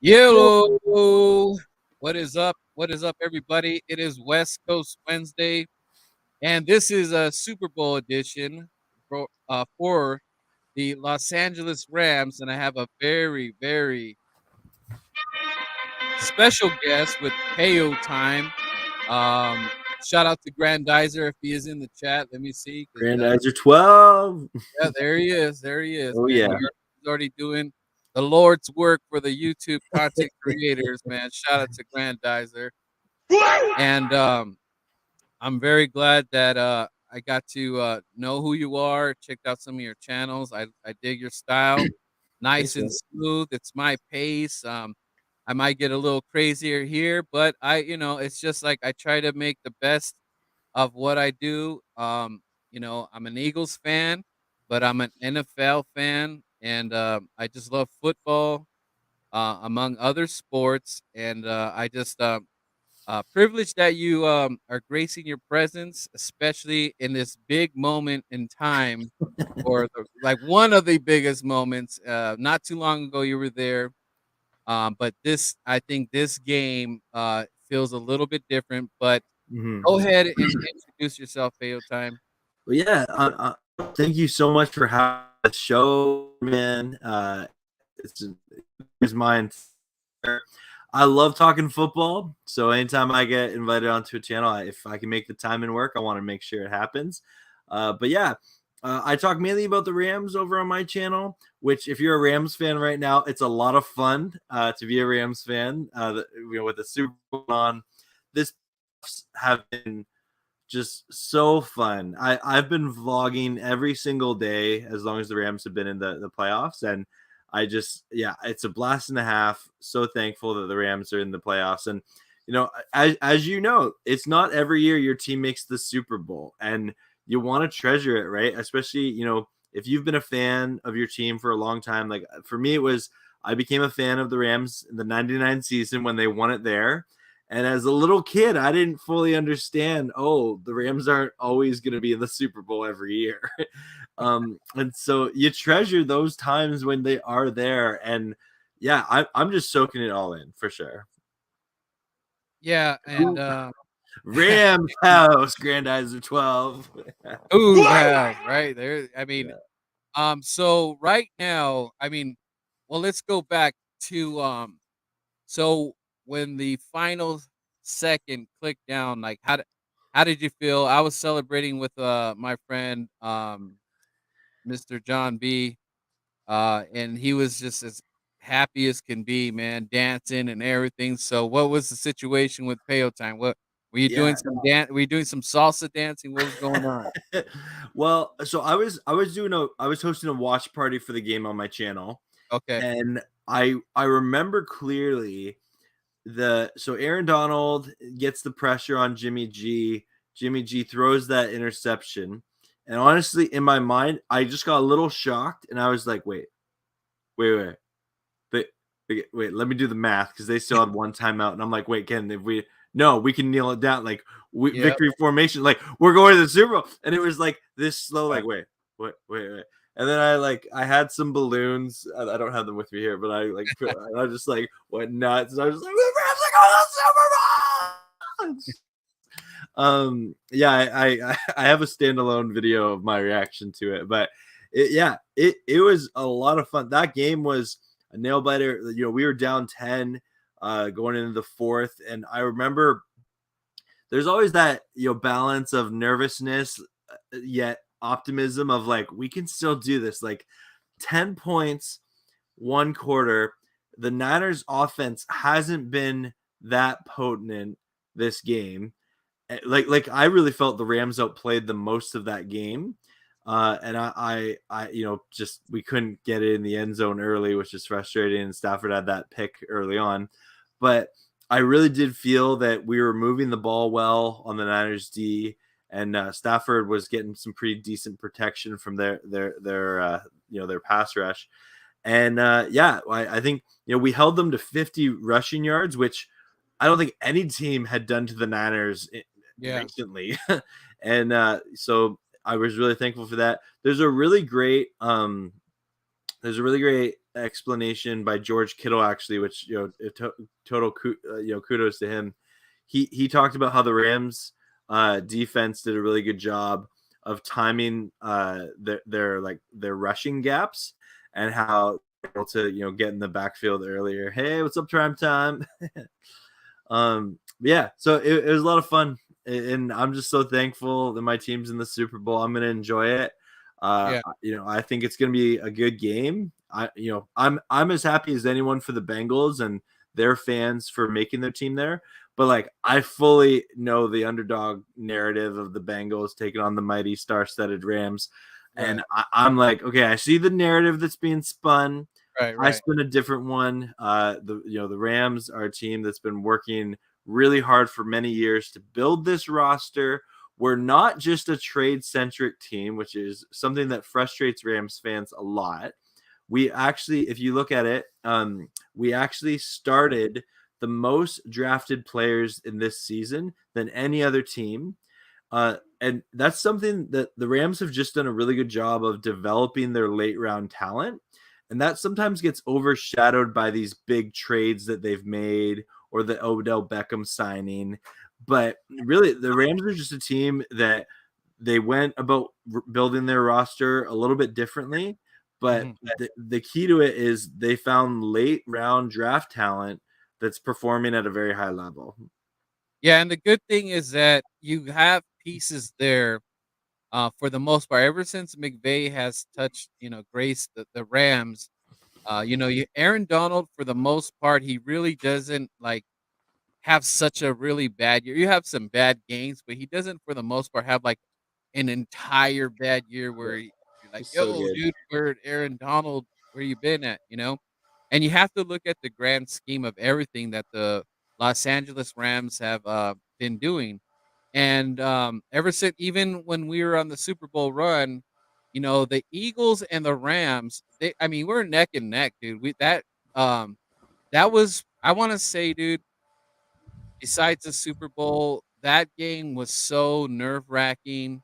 Yo, what is up? What is up, everybody? It is West Coast Wednesday, and this is a Super Bowl edition for the Los Angeles Rams, and I have a very, very special guest with Payo time. Shout out to Grandizer if he is in the chat. Let me see. Grandizer 12. Yeah, there he is. There he is. Oh, man. yeah. He's already doing the Lord's work for the YouTube content creators, man. Shout out to Grandizer. And I'm very glad that I got to know who you are, checked out some of your channels. I dig your style. Nice and smooth. It's my pace. I might get a little crazier here, but it's just like I try to make the best of what I do. I'm an Eagles fan, but I'm an NFL fan, and I just love football, among other sports. And I just privileged that you are gracing your presence, especially in this big moment in time, or like one of the biggest moments. Not too long ago, you were there, but I think this game feels a little bit different. But go ahead and introduce yourself, Payo time. Well, yeah. Thank you so much for having the show, man. It's mine. I love talking football, so anytime I get invited onto a channel, if I can make the time and work, I want to make sure it happens. But yeah, I talk mainly about the Rams over on my channel, which if you're a Rams fan right now, it's a lot of fun to be a Rams fan. With the Super Bowl on, this have been just so fun. I've been vlogging every single day as long as the Rams have been in the playoffs, and it's a blast and a half. So thankful that the Rams are in the playoffs. And as you know, it's not every year your team makes the Super Bowl, and you want to treasure it, right? Especially if you've been a fan of your team for a long time. Like for me, I became a fan of the Rams in the '99 season when they won it there. And as a little kid, I didn't fully understand, the Rams aren't always going to be in the Super Bowl every year. And so you treasure those times when they are there. And yeah, I'm just soaking it all in for sure. Yeah. And Rams house, Grandizer 12. Ooh, right there. I mean, so right now, well, let's go back to so when the final second clicked down, like how did you feel? I was celebrating with my friend Mr. John B, and he was just as happy as can be, man, dancing and everything. So what was the situation with Payo time? What were you doing? Were you doing some salsa dancing? What was going on? Well, so I was hosting a watch party for the game on my channel. Okay. And I remember clearly so Aaron Donald gets the pressure on Jimmy G. Jimmy G throws that interception. And honestly, in my mind, I just got a little shocked, and I was like, wait, let me do the math, because they still had one timeout. And I'm like, wait, Ken, we can kneel it down. Like victory formation, like we're going to the Super Bowl. And it was like this slow, like, wait. And then I had some balloons. I don't have them with me here, but I just like went nuts. And I was just like, the Rams are going to the Super Bowl. I have a standalone video of my reaction to it, but it was a lot of fun. That game was a nail biter. We were down 10 going into the fourth, and I remember there's always that balance of nervousness yet optimism of like, we can still do this. Like 10 points, 1 quarter. The Niners offense hasn't been that potent this game. Like I really felt the Rams outplayed the most of that game. And I, just we couldn't get it in the end zone early, which is frustrating. And Stafford had that pick early on, but I really did feel that we were moving the ball well on the Niners D, and Stafford was getting some pretty decent protection from their pass rush. And I think we held them to 50 rushing yards, which I don't think any team had done to the Niners recently. And so I was really thankful for that. There's a really great explanation by George Kittle, actually, which total kudos to him. He talked about how the Rams defense did a really good job of timing their rushing gaps, and how able to get in the backfield earlier. Hey, what's up, Prime Time? Yeah, so it was a lot of fun, and I'm just so thankful that my team's in the Super Bowl. I'm gonna enjoy it. I think it's gonna be a good game. I'm as happy as anyone for the Bengals and their fans for making their team there. But like, I fully know the underdog narrative of the Bengals taking on the mighty star-studded Rams. Right. And I'm like, okay, I see the narrative that's being spun. Right. I spun a different one. The Rams are a team that's been working really hard for many years to build this roster. We're not just a trade-centric team, which is something that frustrates Rams fans a lot. We actually, if you look at it, we actually started the most drafted players in this season than any other team. And that's something that the Rams have just done a really good job of developing their late round talent. And that sometimes gets overshadowed by these big trades that they've made, or the Odell Beckham signing. But really, the Rams are just a team that they went about building their roster a little bit differently. But the key to it is they found late round draft talent that's performing at a very high level. Yeah, and the good thing is that you have pieces there for the most part. Ever since McVay has touched, graced the Rams, Aaron Donald, for the most part, he really doesn't have such a really bad year. You have some bad games, but he doesn't, for the most part, have like an entire bad year where you're like, So yo, good. dude, where Aaron Donald, where you been at, And you have to look at the grand scheme of everything that the Los Angeles Rams have been doing. And ever since, even when we were on the Super Bowl run, the Eagles and the Rams, we're neck and neck, dude. That was, I want to say, dude, besides the Super Bowl, that game was so nerve-wracking,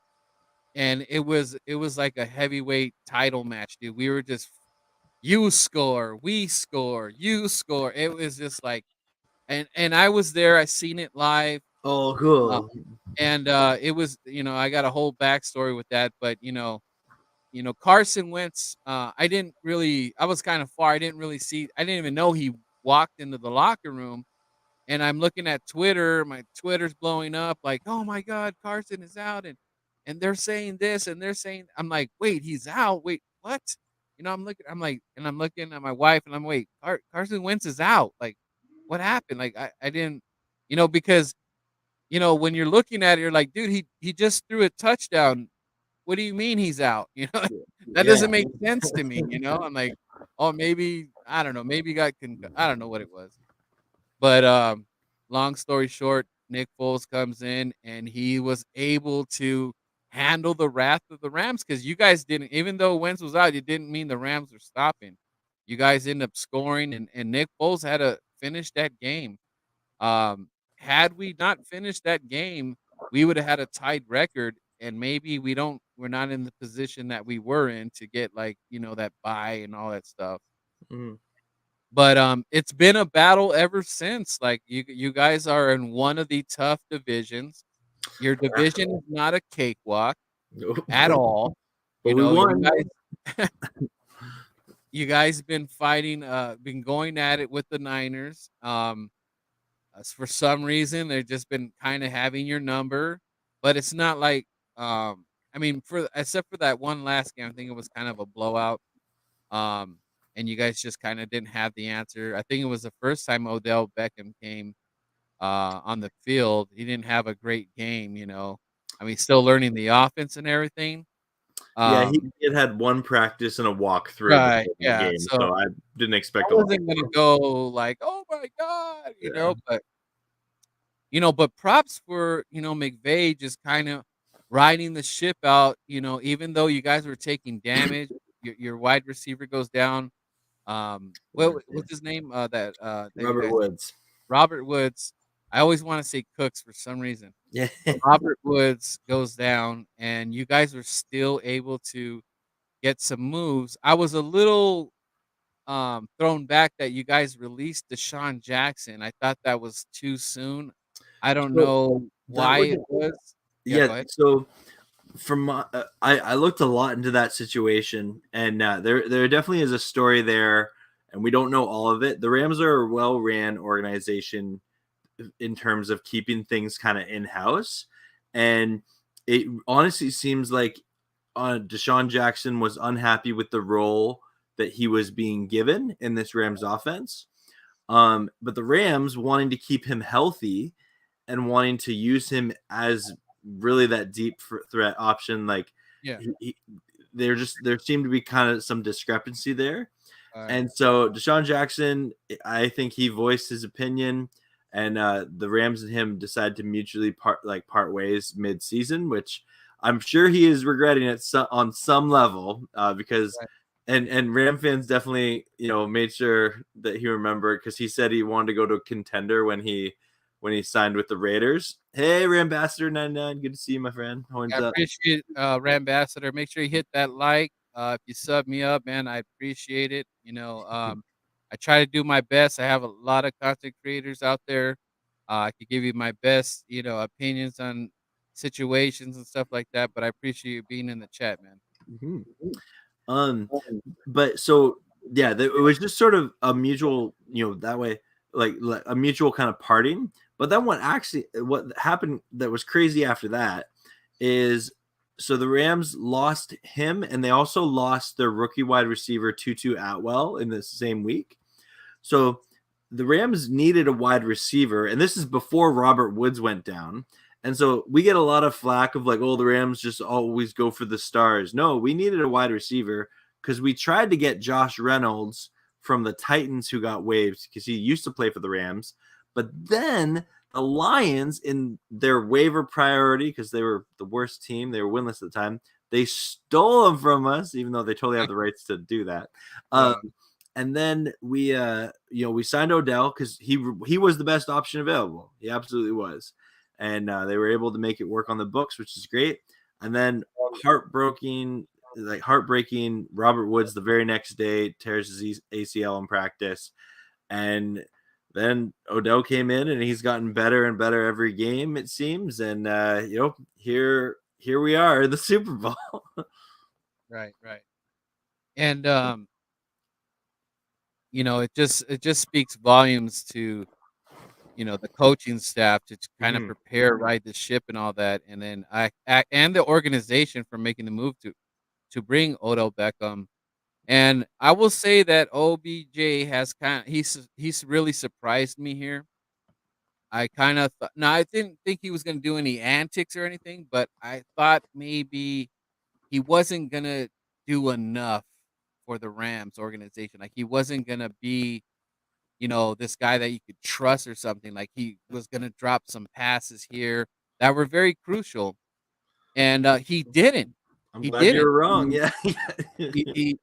and it was like a heavyweight title match, dude. We were just, you score, we score, you score. It was just like, and I was there. I seen it live. Oh, cool. And it was, I got a whole backstory with that, but Carson Wentz, I was kind of far. I didn't even know he walked into the locker room. And I'm looking at Twitter, my Twitter's blowing up like, "Oh my God, Carson is out." And they're saying this and they're saying, I'm like, "Wait, he's out. Wait, what?" I'm looking at my wife and I'm, "Wait, Carson Wentz is out. Like, what happened?" Like, I didn't, because, when you're looking at it, you're like, "Dude, he just threw a touchdown. What do you mean he's out?" That doesn't make sense to me, I'm like, "Oh, maybe, I don't know, maybe he got I don't know what it was." But long story short, Nick Foles comes in and he was able to handle the wrath of the Rams, because you guys didn't, even though Wentz was out, it didn't mean the Rams were stopping. You guys ended up scoring, and Nick Foles had to finish that game. Had we not finished that game, we would have had a tied record, and maybe we're not in the position that we were in to get that bye and all that stuff. Mm-hmm. But it's been a battle ever since. Like, you guys are in one of the tough divisions. Your division is not a cakewalk Nope. at all. But we won. You guys been fighting, been going at it with the Niners. For some reason, they've just been kind of having your number, but it's not like I mean, for except for that one last game, I think it was kind of a blowout. Um, and you guys just kind of didn't have the answer. I think it was the first time Odell Beckham came on the field. He didn't have a great game, you know. I mean, still learning the offense and everything. Yeah, he Um, had one practice and a walkthrough right, before that yeah. game, So so I didn't I expect a lot wasn't gonna more. go like, "Oh my god," Yeah. but but props for, McVay just kind of riding the ship out, even though you guys were taking damage, your wide receiver goes down. What's his name? That you Robert guys, Woods. Robert Woods. I always want to say Cooks for some reason. Yeah. Robert Woods goes down, and you guys were still able to get some moves. I was a little thrown back that you guys released Deshaun Jackson. I thought that was too soon. I don't So know that why was it was. Yeah, yeah. go ahead. So from my, I looked a lot into that situation, and there definitely is a story there, and we don't know all of it. The Rams are a well ran organization in terms of keeping things kind of in house, and it honestly seems like Deshaun Jackson was unhappy with the role that he was being given in this Rams offense. But the Rams wanting to keep him healthy and wanting to use him as really that deep threat option, like Yeah. there seemed to be kind of some discrepancy there. All right. And so Deshaun Jackson, I think he voiced his opinion, and the Rams and him decided to mutually part ways mid-season, which I'm sure he is regretting it on some level, because Right. and Ram fans definitely made sure that he remembered, because he said he wanted to go to a contender when he signed with the Raiders. Hey, Rambassador 99, good to see you, my friend. I Horns up. appreciate Rambassador. Make sure you hit that like. If you sub me up, man, I appreciate it. I try to do my best. I have a lot of content creators out there. I could give you my best, opinions on situations and stuff like that. But I appreciate you being in the chat, man. Mhm. Um, but so yeah, it was just sort of a mutual, that way, like a mutual kind of parting. But then what happened that was crazy after that is, so the Rams lost him, and they also lost their rookie wide receiver Tutu Atwell in the same week. So the Rams needed a wide receiver, and this is before Robert Woods went down. And so we get a lot of flack of like, oh, the Rams just always go for the stars. No, we needed a wide receiver because we tried to get Josh Reynolds from the Titans, who got waived because he used to play for the Rams. But then the Lions, in their waiver priority, because they were the worst team, they were winless at the time, they stole him from us, even though they totally have the rights to do that. Yeah. And then we signed Odell because he was the best option available. He absolutely was, and they were able to make it work on the books, which is great. And then heartbreaking, Robert Woods the very next day tears his ACL in practice, and then Odell came in, and he's gotten better and better every game, it seems. And here we are, the Super Bowl. Right. Right. And it just speaks volumes to the coaching staff to kind of Mhm. prepare, ride the ship and all that, and then and the organization for making the move to bring Odell Beckham. And I will say that OBJ has he's really surprised me here. I kind of thought, no, I didn't think he was going to do any antics or anything, but I thought maybe he wasn't going to do enough for the Rams organization. Like he wasn't going to be this guy that you could trust or something. Like he was going to drop some passes here that were very crucial, and he didn't. I'm He glad you didn't. were wrong. Yeah. He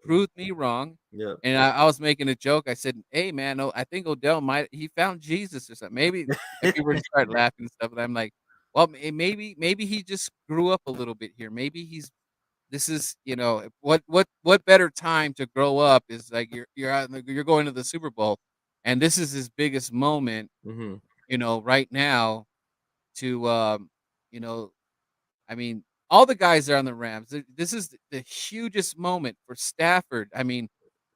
proved me wrong, Yeah. and I was making a joke. I said, "Hey, man, no, I think Odell he found Jesus or something." Maybe and people would start laughing and stuff, but I'm like, well, maybe he just grew up a little bit here. Maybe this is what better time to grow up is like you're going to the Super Bowl, and this is his biggest moment, Mm-hmm. right now to you know I mean, all the guys are on the Rams. This is the hugest moment for Stafford. I mean,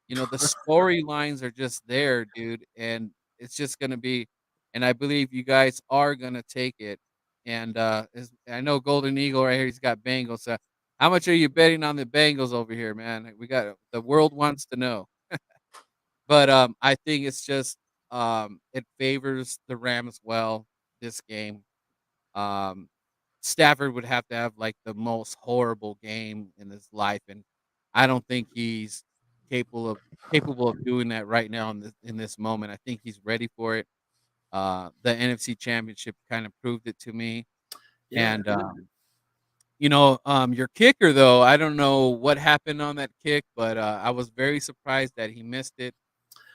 the storylines are just there, dude, and it's just gonna be. And I believe you guys are gonna take it. And I know Golden Eagle right here. He's got Bengals. How much are you betting on the Bengals over here, man? We got the world wants to know. But I think it's just it favors the Rams well this game. Um, Stafford would have to have like the most horrible game in his life, and I don't think he's capable of capable of doing that right now in this moment. I think he's ready for it. The NFC Championship kind of proved it to me, Yeah. and your kicker though, I don't know what happened on that kick, but I was very surprised that he missed it,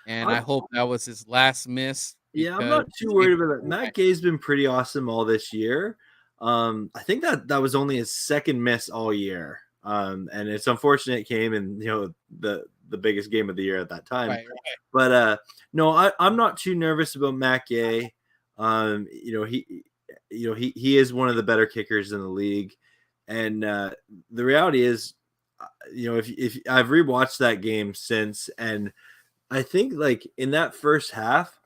and I I'm, hope that was his last miss yeah, I'm because not too he saved worried the about it. whole Matt game. Gay's been pretty awesome all this year. I think that was only his second miss all year. And it's unfortunate it came in, the biggest game of the year at that time. Right, right. But no, I'm not too nervous about Matt Gay. He is one of the better kickers in the league, and the reality is, if I've rewatched that game since, and I think like in that first half,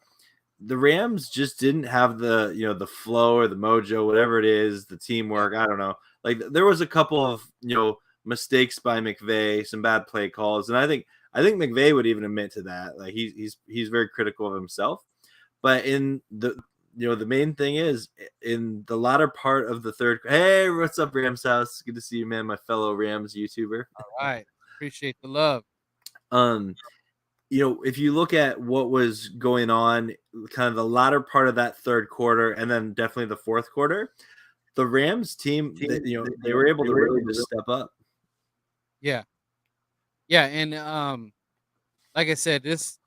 the Rams just didn't have the flow or the mojo, whatever it is, the Yeah. teamwork. I don't know. Like there was a couple of mistakes by McVay, some bad play calls, and I think McVay would even admit to that. Like he's very critical of himself. But in the main thing is in the latter part of the third. Hey, what's up, Rams house? Good to see you, man. My fellow Rams YouTuber. All right. Appreciate the love. um, if you look at what was going on, kind of the latter part of that third quarter, and then definitely the fourth quarter, the Rams team, they were able to really just step up. Yeah. Yeah, and like I said, this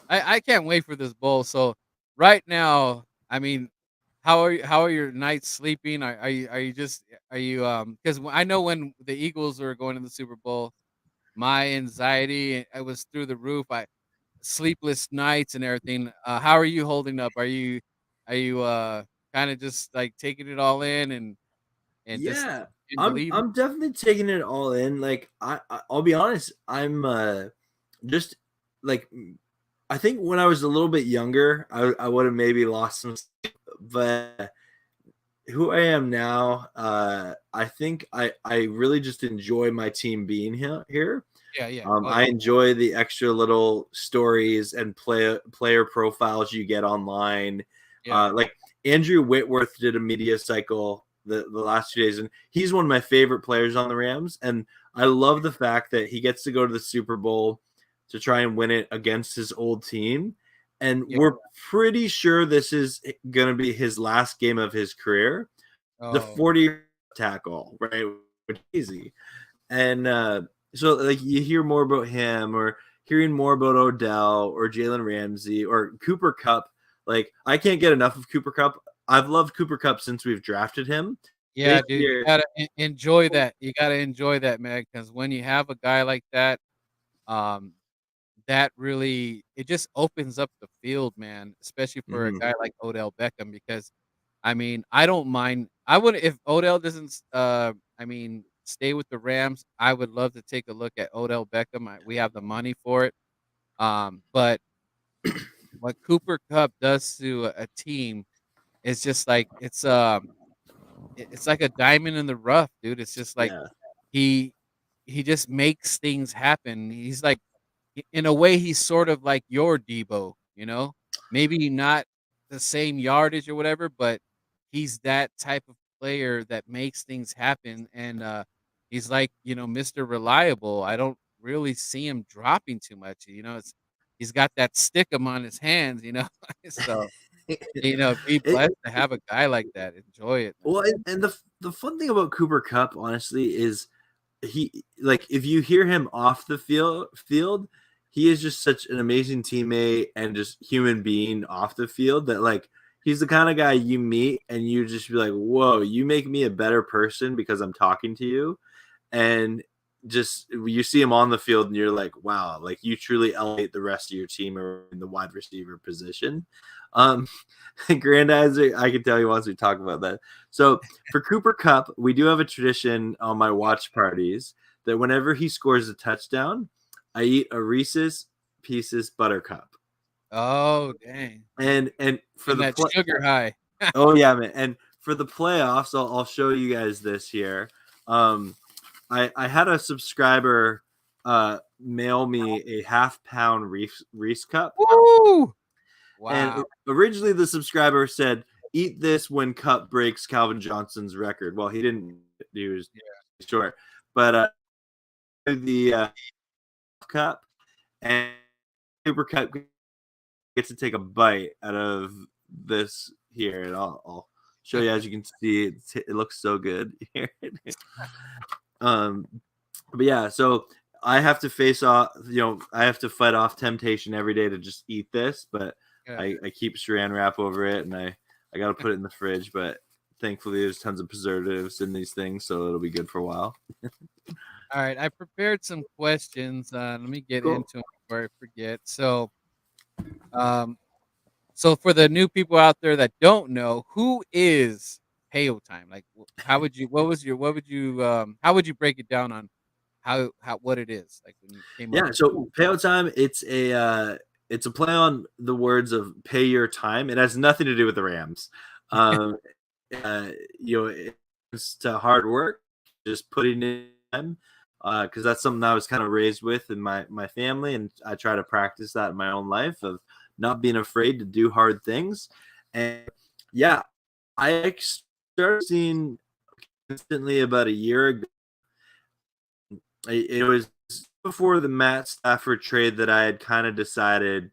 I can't wait for this bowl. So right now, I mean, how are your nights sleeping? Are you because I know when the Eagles were going to the Super Bowl, my anxiety it was through the roof. I sleepless nights and everything. How are you holding up? Are you kind of just like taking it all in and just Yeah, in I'm believing? I'm definitely taking it all in. Like I'll be honest, I'm just like I think when I was a little bit younger, I would have maybe lost some sleep, but who I am now, I think I really just enjoy my team being here. Yeah, yeah. Oh I yeah. enjoy the extra little stories and player profiles you get online. Yeah. Like Andrew Whitworth did a media cycle the last 2 days, and he's one of my favorite players on the Rams. And I love the fact that he gets to go to the Super Bowl to try and win it against his old team. And Yeah. we're pretty sure this is going to be his last game of his career. The Oh. 40 tackle, right? Which is easy. And so like you hear more about him or hearing more about Odell or Jalen Ramsey or Cooper Cup. Like I can't get enough of Cooper Cup. I've loved Cooper Cup since we've drafted him. Yeah, This dude, you year, gotta enjoy that. You gotta enjoy that, man, because when you have a guy like that, um, that really it just opens up the field, man, especially for a mhm. guy like Odell Beckham. Because I mean, I don't mind. I would if Odell doesn't, I mean, stay with the Rams. I would love to take a look at Odell Beckham. We have the money for it. But what Cooper Cup does to a team is just like it's like a diamond in the rough, dude. It's just like Yeah. he he just makes things happen. He's like in a way he's sort of like your Debo, you know? Maybe not the same yardage or whatever, but he's that type of player that makes things happen and he's like, Mr. Reliable. I don't really see him dropping too much, he's got that stickum on his hands. So, be it, blessed to have a guy like that. Enjoy it, man. well, and the fun thing about Cooper Cup, honestly, is he like if you hear him off the field, he is just such an amazing teammate and just human being off the field that like he's the kind of guy you meet and you just be like, whoa, you make me a better person because I'm talking to you. And just you see him on the field and you're like, wow, like you truly elevate the rest of your team or in the wide receiver position. Um, Grandizer, I can tell you once we talk about that. So for Cooper Cup, we do have a tradition on my watch parties that whenever he scores a touchdown, I eat a Reese's Pieces Buttercup. Oh, dang. And for And the that sugar high. oh yeah, man. And for the playoffs, I'll show you guys this here. I had a subscriber mail me a half-pound Reese cup. Woo! Wow. And originally the subscriber said, "Eat this when cup breaks Calvin Johnson's record." Well, he didn't. He was short, but the cup and Super Cup gets to take a bite out of this here, and I'll show you. As you can see, it looks so good here. But yeah, so I have to face off. I have to fight off temptation every day to just eat this, but I keep Saran wrap over it, and I got to put it in the fridge. But thankfully, there's tons of preservatives in these things, so it'll be good for a while. All right, I prepared some questions. Let me get into them before I forget. So for the new people out there that don't know, who is Payo time? Like, how would you break it down on how what it is? Like when you came up. So Payo time, it's a play on the words of pay your time. It has nothing to do with the Rams. It's to hard work, just putting in time, because that's something I was kind of raised with in my family, and I try to practice that in my own life of not being afraid to do hard things. And yeah, I started seeing consistently about a year ago. It was before the Matt Stafford trade that I had kind of decided,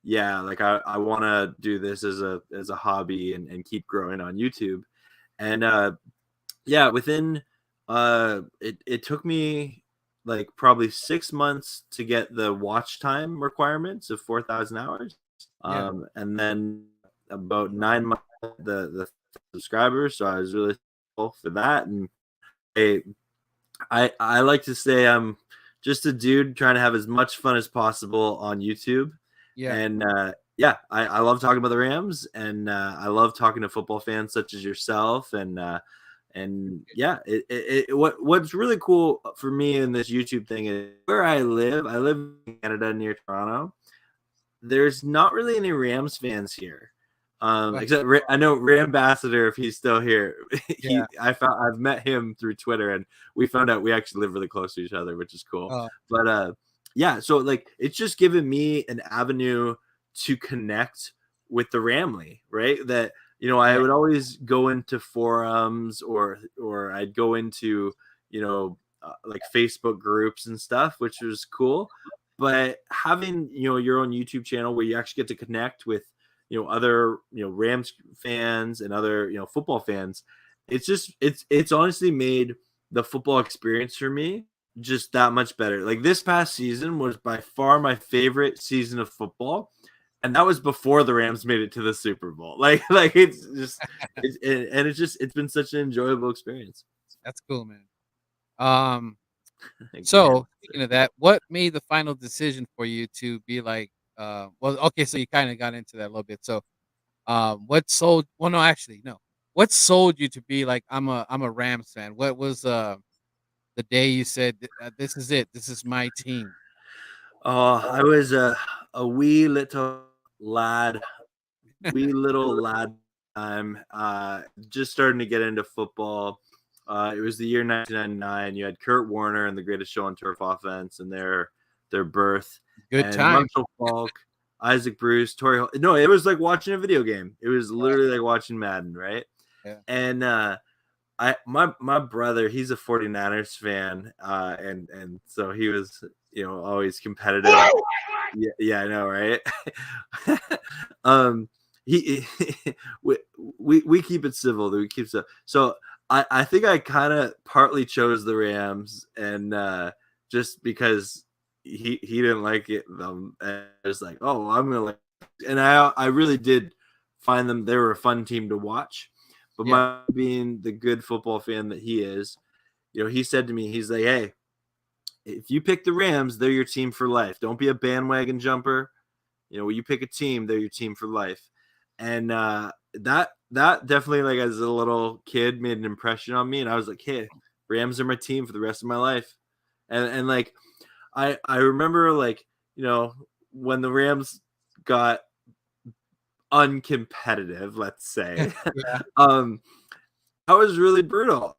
like I want to do this as a hobby and keep growing on YouTube. And within it took me like probably 6 months to get the watch time requirements of 4,000 hours. And then about 9 months the subscribers. So I was really thankful for that. And I like to say I'm just a dude trying to have as much fun as possible on YouTube. And I love talking about the Rams, and I love talking to football fans such as yourself. What's really cool for me in this YouTube thing is where I live. I live in Canada near Toronto. There's not really any Rams fans here. Except I know Ray Ambassador, if he's still here. I've met him through Twitter, and we found out we actually live really close to each other, which is cool. But so like it's just given me an avenue to connect with the Ramley, right? That I would always go into forums or I'd go into like Facebook groups and stuff, which was cool. But having your own YouTube channel where you actually get to connect with other Rams fans and other football fans, it's honestly made the football experience for me just that much better. Like this past season was by far my favorite season of football, and that was before the Rams made it to the Super Bowl. Like it's it's been such an enjoyable experience. That's cool, man. So speaking of that, what made the final decision for you to be like, so you kind of got into that a little bit. So, what sold? Well, no, actually, no. What sold you to be like, I'm a Rams fan? What was the day you said, this is it? This is my team. I was a wee little lad, time. Just starting to get into football. It was the year 1999. You had Kurt Warner and the Greatest Show on Turf offense and their birth. Good time. Marshall Falk, Isaac Bruce, Torrey Hall. No, it was like watching a video game. It was literally like watching Madden, right? Yeah. And my brother, he's a 49ers fan, and so he was always competitive. Yeah, I know, right? We keep it civil. We keep so I think I kind of partly chose the Rams, and just because he didn't like it, and I was like, oh, I'm gonna like, and I really did find them. They were a fun team to watch. But my being the good football fan that he is, he said to me, he's like, hey, if you pick the Rams, they're your team for life. Don't be a bandwagon jumper. When you pick a team, they're your team for life. And that definitely, like as a little kid, made an impression on me. And I was like, hey, Rams are my team for the rest of my life. And like I remember, like, when the Rams got uncompetitive, let's say. that was really brutal.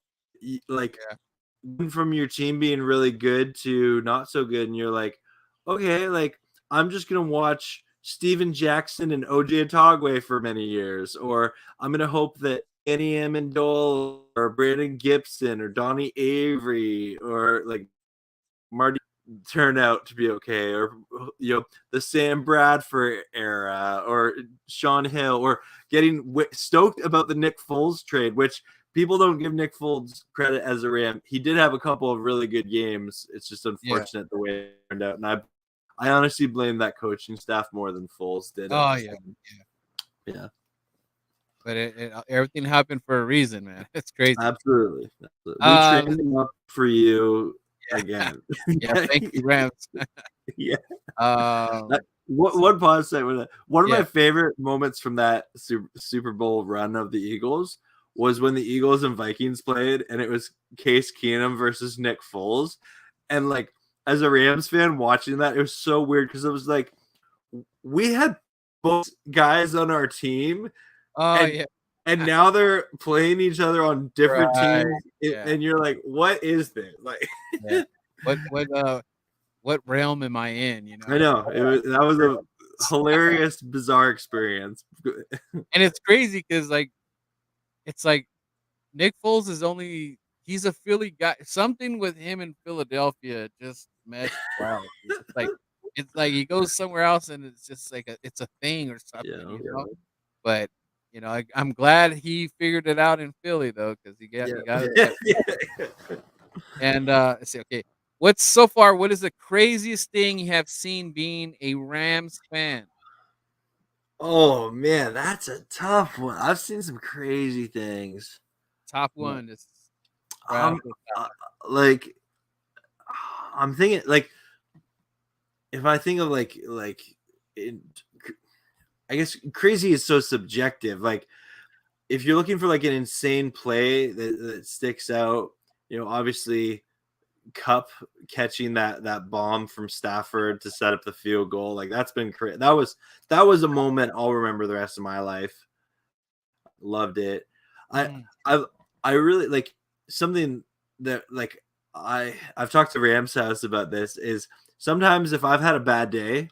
Like Yeah. from your team being really good to not so good, and you're like, okay, like I'm just gonna watch Steven Jackson and OJ Atogwe for many years, or I'm gonna hope that Annie Amendola or Brandon Gibson or Donnie Avery or like Marty turn out to be okay, or the Sam Bradford era, or Sean Hill, or getting stoked about the Nick Foles trade, which people don't give Nick Foles credit as a Ram. He did have a couple of really good games. It's just unfortunate the way it turned out, and I honestly blame that coaching staff more than Foles did at Oh this yeah. time. Yeah. Yeah, But everything happened for a reason, man. It's crazy. absolutely. We Uh, trained him up for you yeah. again. Yeah. Thank you, Rams. Yeah. Um, One pause segment. One of yeah. my favorite moments from that Super Bowl run of the Eagles was when the Eagles and Vikings played, and it was Case Keenum versus Nick Foles. And like, as a Rams fan watching that, it was so weird because it was like we had both guys on our team, Oh and yeah. and now they're playing each other on different Right. teams, Yeah. and you're like, what is this? Like, Yeah. What realm am I in? I know that was a hilarious, bizarre experience. And it's crazy because it's like Nick Foles is he's a Philly guy. Something with him in Philadelphia just meshed well. It's like he goes somewhere else and it's just like it's a thing or something, Yeah. But I'm glad he figured it out in Philly though, because he got Yeah. it. And let's see, okay. What is the craziest thing you have seen being a Rams fan? Oh man, that's a tough one. I've seen some crazy things. Top one is right off Um, the top. uh, like I'm thinking, like if I think of it, I guess crazy is so subjective. Like if you're looking for like an insane play that sticks out, obviously Cup catching that bomb from Stafford to set up the field goal, like that's been crazy. That was a moment I'll remember the rest of my life. Loved it. I Mm, I I really like something that like I've talked to Rams House about this is sometimes if I've had a bad day,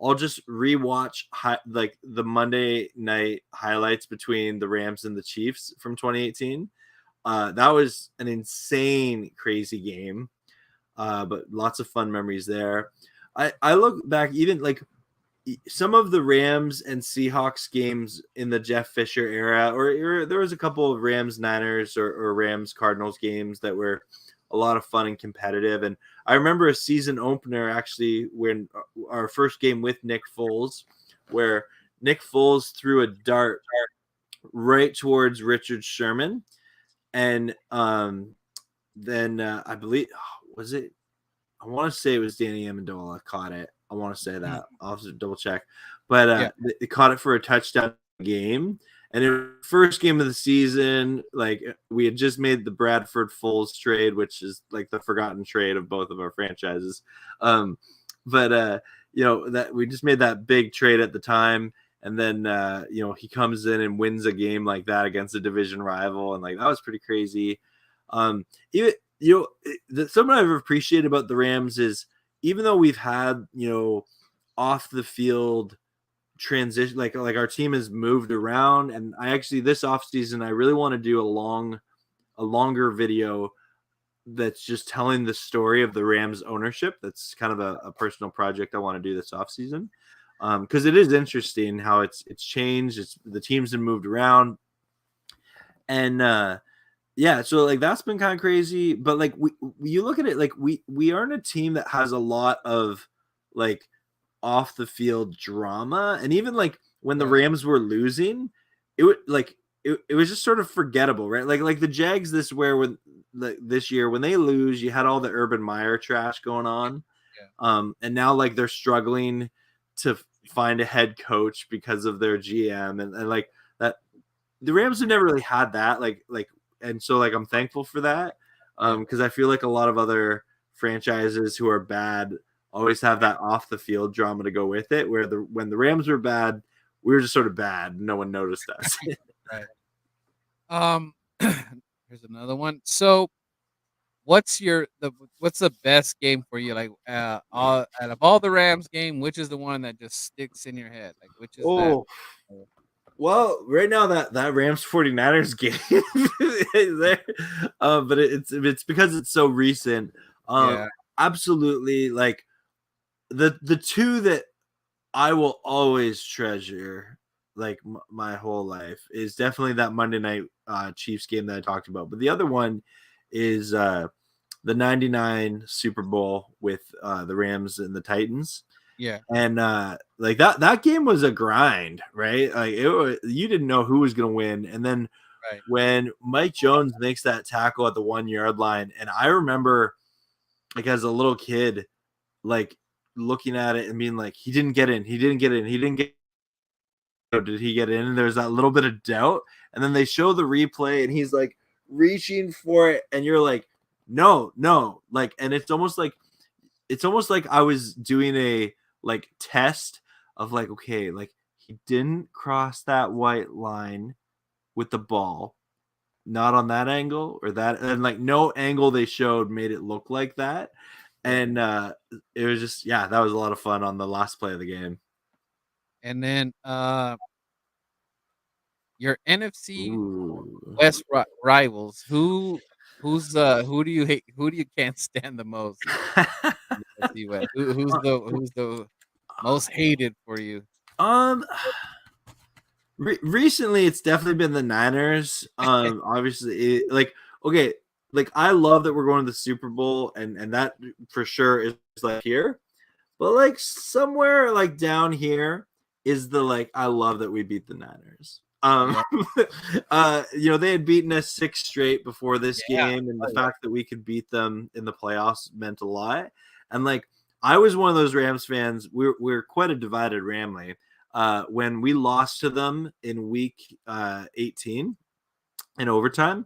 I'll just rewatch like the Monday night highlights between the Rams and the Chiefs from 2018. That was an insane, crazy game, but lots of fun memories there. I look back even like some of the Rams and Seahawks games in the Jeff Fisher era, or there was a couple of Rams Niners or Rams Cardinals games that were a lot of fun and competitive. And I remember a season opener actually when our first game with Nick Foles, where Nick Foles threw a dart right towards Richard Sherman, and then I believe was it. I want to say it was Danny Amendola caught it. I want to say mm, that. I'll have to double check. But yeah. they caught it for a touchdown game. And it was the first game of the season. Like we had just made the Bradford Foles trade, which is like the forgotten trade of both of our franchises. But that we just made that big trade at the time. And then he comes in and wins a game like that against a division rival, and like that was pretty crazy. Even something I've appreciated about the Rams is even though we've had off the field transition, like our team has moved around, and I actually this offseason I really want to do a longer video that's just telling the story of the Rams ownership. That's kind of a personal project I want to do this offseason. Because it is interesting how it's changed. The teams have moved around, and yeah, so like that's been kind of crazy. But like you look at it, like we aren't a team that has a lot of like off the field drama, and even like when the Right. Rams were losing, it would like it was just sort of forgettable, right? Like the Jags this year when they lose, you had all the Urban Meyer trash going on, Yeah. and now like they're struggling to find a head coach because of their GM, and like that the Rams have never really had that and so like I'm thankful for that Yeah. because I feel like a lot of other franchises who are bad always have that off the field drama to go with it, where when the Rams were bad, we were just sort of bad, no one noticed us. Right. Here's another one. So, what's the best game for you? Like, out of all the Rams game, which is the one that just sticks in your head? Like, which is that? Oh, well, right now that Rams 49ers game is there, but it's because it's so recent. Yeah, Absolutely, like the two that I will always treasure, like my whole life, is definitely that Monday night Chiefs game that I talked about. But the other one is the '99 Super Bowl with the Rams and the Titans. yeah, And like that game was a grind, right? Like you didn't know who was going to win, and then right. when Mike Jones makes that tackle at the 1 yard line, and I remember, like as a little kid, like looking at it and being like, he didn't get in, he didn't get in, he didn't get. Did he get in? And there's that little bit of doubt, and then they show the replay, and he's like reaching for it, and you're like, no, no, like, and it's almost like I was doing a like test of like, okay, like he didn't cross that white line with the ball, not on that angle or that, and like no angle they showed made it look like that. Yeah. And it was just, yeah, that was a lot of fun on the last play of the game. And then your NFC Ooh. West rivals. Who do you hate? Who do you can't stand the most in the NFC West? Who's the most hated for you? um recently it's definitely been the Niners. Obviously like, okay, like I love that we're going to the Super Bowl, and that for sure is like here. But like somewhere like down here is the like, I love that we beat the Niners. Yeah, They had beaten us 6 straight before this yeah, game, and the oh, yeah. fact that we could beat them in the playoffs meant a lot. And like, I was one of those Rams fans. We're quite a divided Ramley. When we lost to them in week 18 in overtime,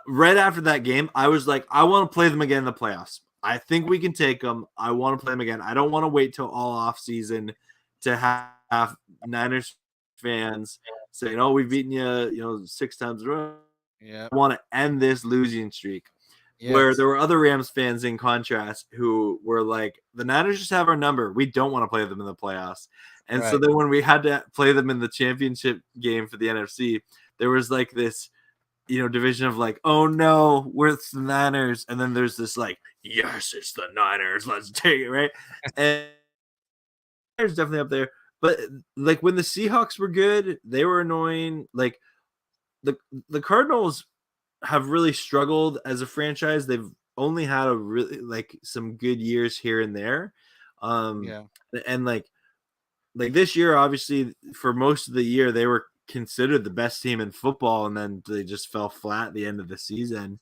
right after that game, I was like, I want to play them again in the playoffs. I think we can take them. I want to play them again. I don't want to wait till all off season to have Niners fans saying, "Oh, we've beaten you, 6 times in a row." Yeah. I want to end this losing streak. Where Yes. there were other Rams fans in contrast who were like, the Niners just have our number. We don't want to play them in the playoffs. And so Right. then when we had to play them in the championship game for the NFC, there was like this division of like, oh no, we're the Niners, and then there's this like, yes, it's the Niners, let's take it, right? And Niners definitely up there, but like when the Seahawks were good, they were annoying. Like the the Cardinals have really struggled as a franchise. They've only had a really like some good years here and there, um, Yeah. and like this year, obviously, for most of the year, they were considered the best team in football, and then they just fell flat at the end of the season.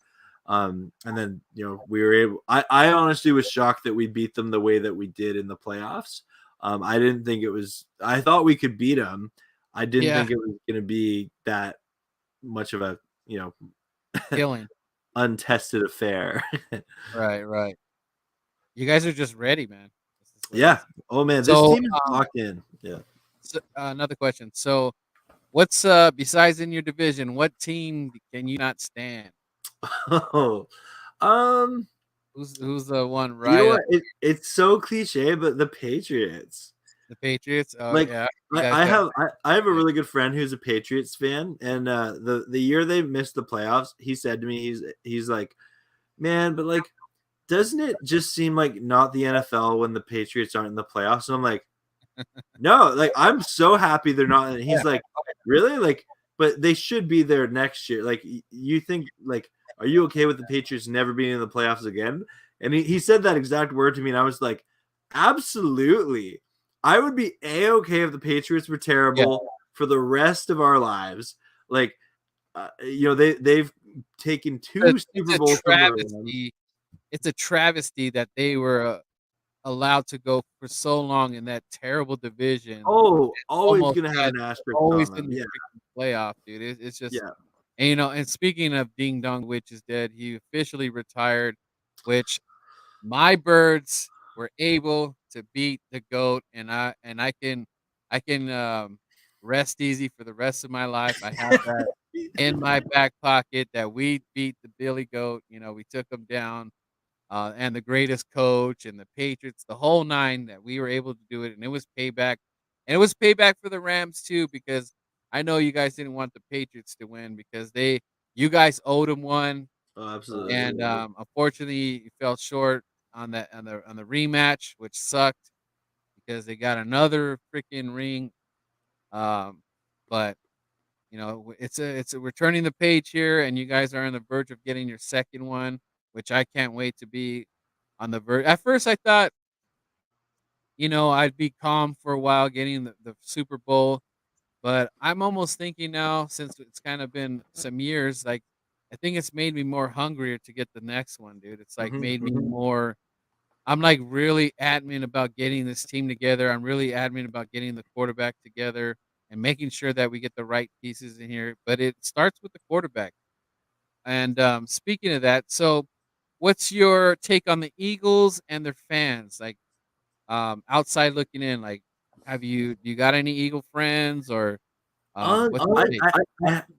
And then we were able. I honestly was shocked that we beat them the way that we did in the playoffs. I didn't think it was. I thought we could beat them. I didn't Yeah. think it was going to be that much of a Killing. untested affair. Right. Right. You guys are just ready, man. This is what it Yeah. is. Oh man, this So, team is locked in. Yeah. another question. So, what's besides in your division? What team can you not stand? Oh, um, Who's the one you know right what? up? It's so cliche, but the Patriots. The Patriots? Oh Like yeah, you guys I got have I have a yeah, really good friend who's a Patriots fan, and the year they missed the playoffs, he said to me, he's like, man, but like, doesn't it just seem like not the NFL when the Patriots aren't in the playoffs? And I'm like, no, like I'm so happy they're not. And he's like, really? Like, but they should be there next year. Like, you think, like, are you okay with the Patriots never being in the playoffs again? And he said that exact word to me, and I was like, absolutely. I would be a-okay if the Patriots were yeah. terrible for the rest of our lives. Like, they've taken two It's Super a Bowls from the Rams. travesty. It's a travesty that they were allowed to go for so long in that terrible division. Oh, always Almost gonna have had an asterisk always on in them. the Yeah, freaking playoff, dude. It's just yeah. and speaking of Ding Dong Witch is dead, he officially retired, which my birds were able to beat the goat, and I can rest easy for the rest of my life. I have that in my back pocket that we beat the Billy Goat. You know, we took them down, and the greatest coach and the Patriots, the whole nine, that we were able to do it, and it was payback. And it was payback for the Rams too, because I know you guys didn't want the Patriots to win because you guys owed them one, Oh, absolutely. and unfortunately, you fell short on the rematch, which sucked because they got another freaking ring. Um, but we're turning the page here, and you guys are on the verge of getting your second one, which I can't wait to be on the verge. At first, I thought, I'd be calm for a while getting the Super Bowl, but I'm almost thinking now, since it's kind of been some years, like I think it's made me more hungrier to get the next one, dude. It's like Mhm, made me mhm. more. I'm like really adamant about getting this team together. I'm really adamant about getting the quarterback together and making sure that we get the right pieces in here. But it starts with the quarterback. And speaking of that, so what's your take on the Eagles and their fans? Like, outside looking in, like, do you got any Eagle friends, or what's your take?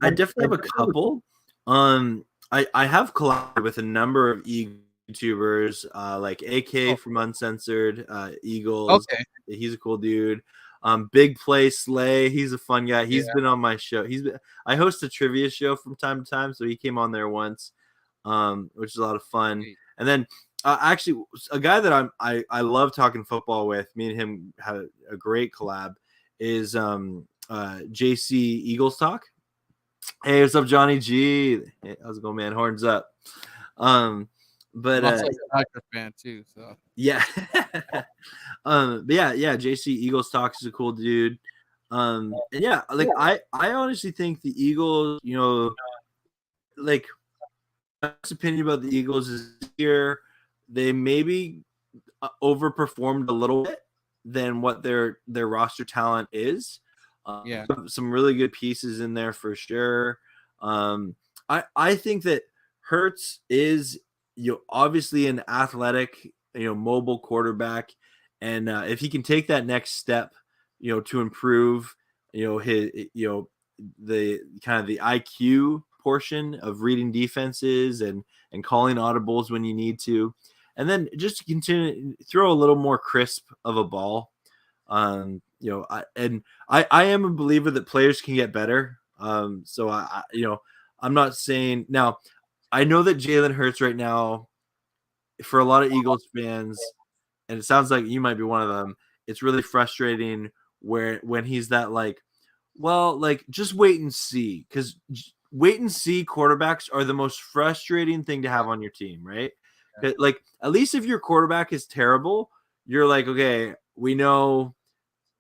I definitely have a couple. Um, I have collabed with a number of YouTubers, like AK Oh, from Uncensored, Eagles. okay, He's a cool dude. Big Play Slay. He's a fun guy. yeah, He's been on my show. I host a trivia show from time to time, so he came on there once, which is a lot of fun. sweet. And then actually, a guy that I love talking football with. Me and him had a great collab. Is JC Eagles Talk. Hey, what's up, Johnny G? Hey, how's it going, man? Horns up. Um, I'm but also a Dodger fan too, so yeah, but yeah, JC Eagles Talk is a cool dude. And yeah, like I honestly think the Eagles, like my opinion about the Eagles is here they maybe overperformed a little bit than what their roster talent is. yeah, Some really good pieces in there for sure. I think that Hertz is obviously an athletic mobile quarterback, and if he can take that next step to improve his the kind of the IQ portion of reading defenses and calling audibles when you need to, and then just continue throw a little more crisp of a ball. I am a believer that players can get better. So I'm not saying now. I know that Jalen Hurts right now, for a lot of Eagles fans, and it sounds like you might be one of them. It's really frustrating when he's that like, well, like just wait and see, because wait and see quarterbacks are the most frustrating thing to have on your team, right? yeah, Like at least if your quarterback is terrible, you're like, okay, we know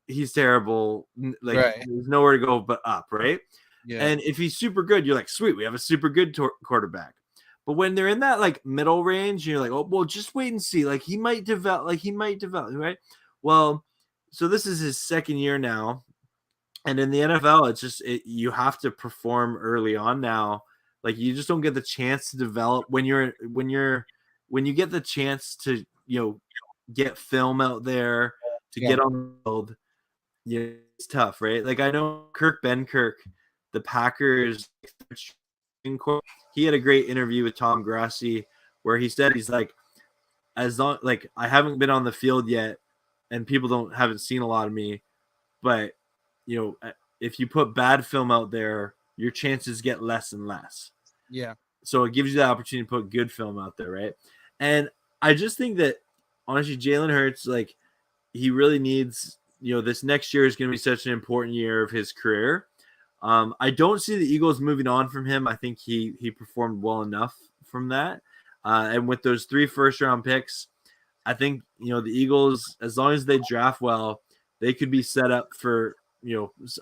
he's terrible. Like right, there's nowhere to go but up, right? yeah, And if he's super good, you're like, sweet, we have a super good quarterback. But when they're in that like middle range, you're like, oh well, just wait and see. Like he might develop. Like he might develop, right? Well, so this is his second year now, and in the NFL, it's just you have to perform early on now. Like you just don't get the chance to develop when you get the chance to get film out there to yeah, get on the field. Yeah, it's tough, right? Like I know Kirk Benkirk, the Packers, he had a great interview with Tom Grassi where he said he's like, as long like I haven't been on the field yet, and people haven't seen a lot of me, but if you put bad film out there, your chances get less and less. yeah, So it gives you the opportunity to put good film out there, right? And I just think that honestly, Jalen Hurts, like he really needs, this next year is going to be such an important year of his career. I don't see the Eagles moving on from him. I think he performed well enough from that. And with those 3 first-round picks, I think the Eagles, as long as they draft well, they could be set up for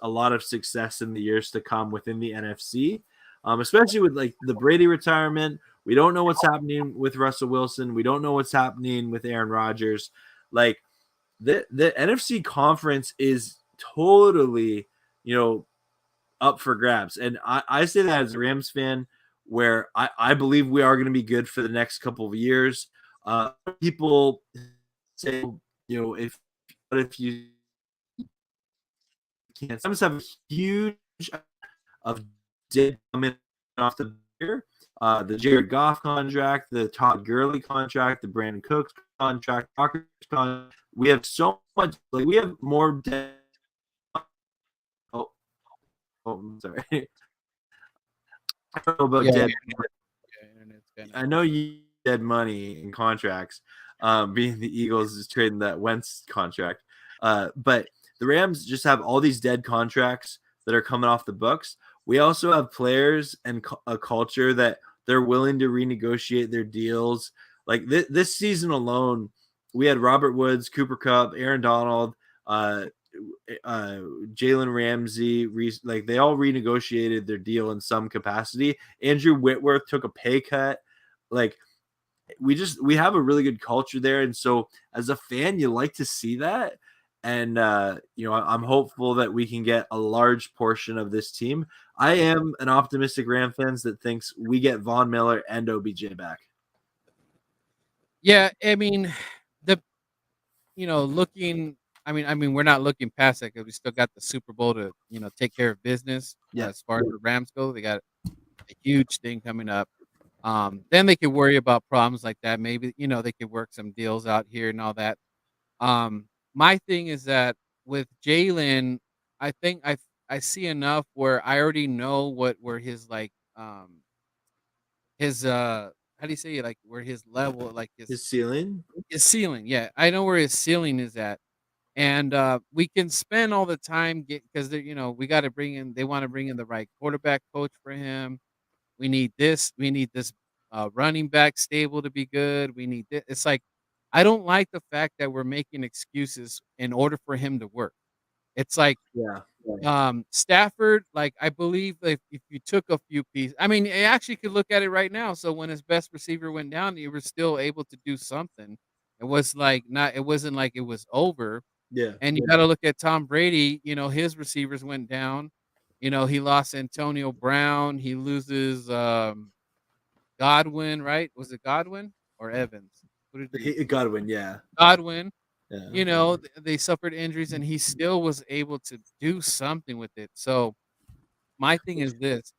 a lot of success in the years to come within the NFC. Especially with like the Brady retirement. We don't know what's happening with Russell Wilson. We don't know what's happening with Aaron Rodgers. Like the NFC conference is totally, up for grabs. And I say that as a Rams fan, where I believe we are going to be good for the next couple of years. People say, if you can't, some have a huge of did come in off the year. The Jared Goff contract, the Todd Gurley contract, the Brandon Cooks contract, contract. We have so much. Like we have more dead. Oh, I'm sorry. I don't know about Yeah, dead. internet's kind of. I know you dead money in contracts. Being the Eagles is trading that Wentz contract, but the Rams just have all these dead contracts that are coming off the books. We also have players and a culture that they're willing to renegotiate their deals. Like this season alone, we had Robert Woods, Cooper Kupp, Aaron Donald, uh, Jalen Ramsey, like they all renegotiated their deal in some capacity. Andrew Whitworth took a pay cut. Like we have a really good culture there, and so as a fan, you like to see that. And I'm hopeful that we can get a large portion of this team. I am an optimistic Ram fans that thinks we get Von Miller and OBJ back. Yeah, I mean, the looking. I mean, we're not looking past that because we still got the Super Bowl to take care of business. Yeah, As far as the Rams go, they got a huge thing coming up. Then they could worry about problems like that. Maybe they could work some deals out here and all that. My thing is that with Jalen, I think I see enough where I already know where his like his how do you say it, like where his level, like his ceiling. his ceiling. Yeah, I know where his ceiling is at. And we can spend all the time because we got to bring in. They want to bring in the right quarterback coach for him. We need this. We need this running back stable to be good. We need this. It's like I don't like the fact that we're making excuses in order for him to work. It's like Yeah, Stafford. Like I believe if you took a few pieces, I mean, you actually could look at it right now. So when his best receiver went down, you were still able to do something. It was like not. It wasn't like it was over. yeah, And you gotta look at Tom Brady, his receivers went down. He lost Antonio Brown. He loses, Godwin, right? Was it Godwin or Evans? Who did he lose? Godwin. Yeah, Godwin. yeah. They suffered injuries, and he still was able to do something with it. So, my thing is this: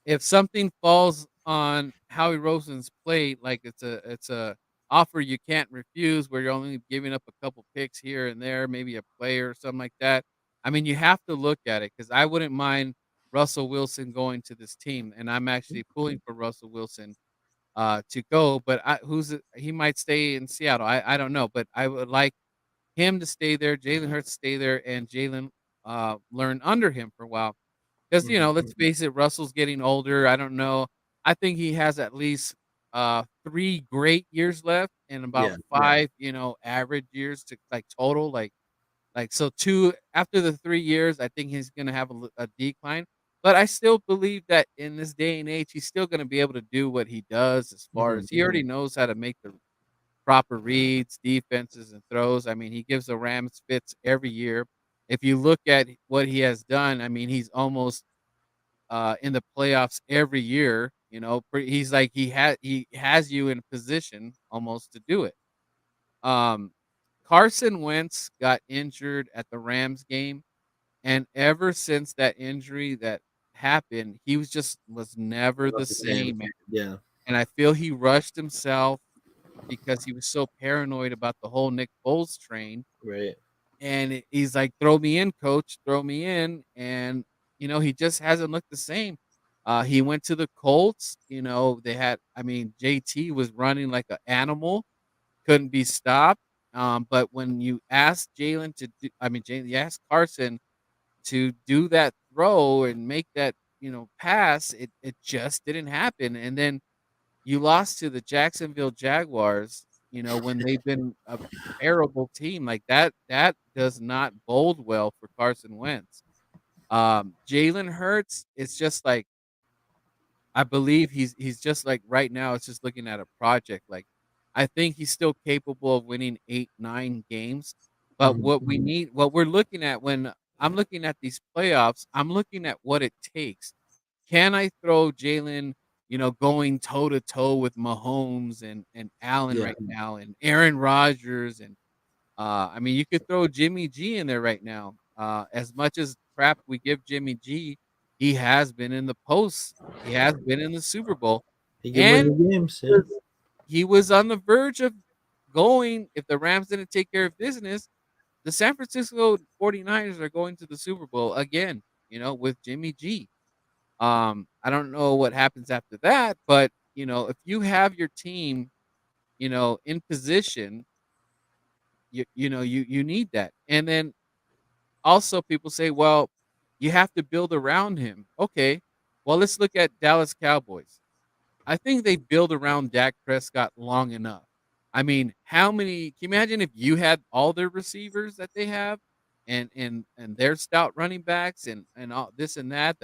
if something falls on Howie Roseman's plate, like it's a offer you can't refuse, where you're only giving up a couple picks here and there, maybe a player or something like that. I mean, you have to look at it because I wouldn't mind Russell Wilson going to this team, and I'm actually pulling for Russell Wilson to go. But he might stay in Seattle. I don't know, but I would like him to stay there, Jalen Hurts stay there, and Jalen learn under him for a while. Because, Mhm. let's face it, Russell's getting older. I don't know. I think he has at least 3 great years left and about Yeah, 5, average years to like total. Like so 2 after the 3 years, I think he's gonna have a decline. But I still believe that in this day and age, he's still gonna be able to do what he does as far Mhm. as he already knows how to make the proper reads, defenses, and throws. I mean, he gives the Rams fits every year. If you look at what he has done, I mean, he's almost in the playoffs every year. He's like he has you in a position almost to do it. Um, Carson Wentz got injured at the Rams game, and ever since that injury that happened, he was never the Not the same. same. Yeah, And I feel he rushed himself because he was so paranoid about the whole Nick Foles train. right. And he's like, "Throw me in, coach, throw me in." And, he just hasn't looked the same. He went to the Colts, I mean, JT was running like an animal, couldn't be stopped. But when you ask Jalen to do, I mean, Jalen, you ask Carson to do that throw and make that, pass, it just didn't happen. And then you lost to the Jacksonville Jaguars, when they've been a terrible team like that does not bode well for Carson Wentz. Jalen Hurts, it's just like I believe he's just like right now it's just looking at a project. Like I think he's still capable of winning 8, 9 games. But Mhm. what we're looking at when I'm looking at these playoffs, I'm looking at what it takes. Can I throw Jalen, going toe to toe with Mahomes and Allen Yeah, right now and Aaron Rodgers and I mean you could throw Jimmy G in there right now. As much as crap we give Jimmy G, he has been in the post. He has been in the Super Bowl, He can win and the games. Yeah. he was on the verge of going. If the Rams didn't take care of business, the San Francisco 49ers are going to the Super Bowl again, with Jimmy G. I don't know what happens after that, but if you have your team, in position, you need that. And then also people say, well, you have to build around him. Okay. Well, let's look at Dallas Cowboys. I think they build around Dak Prescott long enough. I mean, how many can you imagine if you had all their receivers that they have and their stout running backs and all this and that,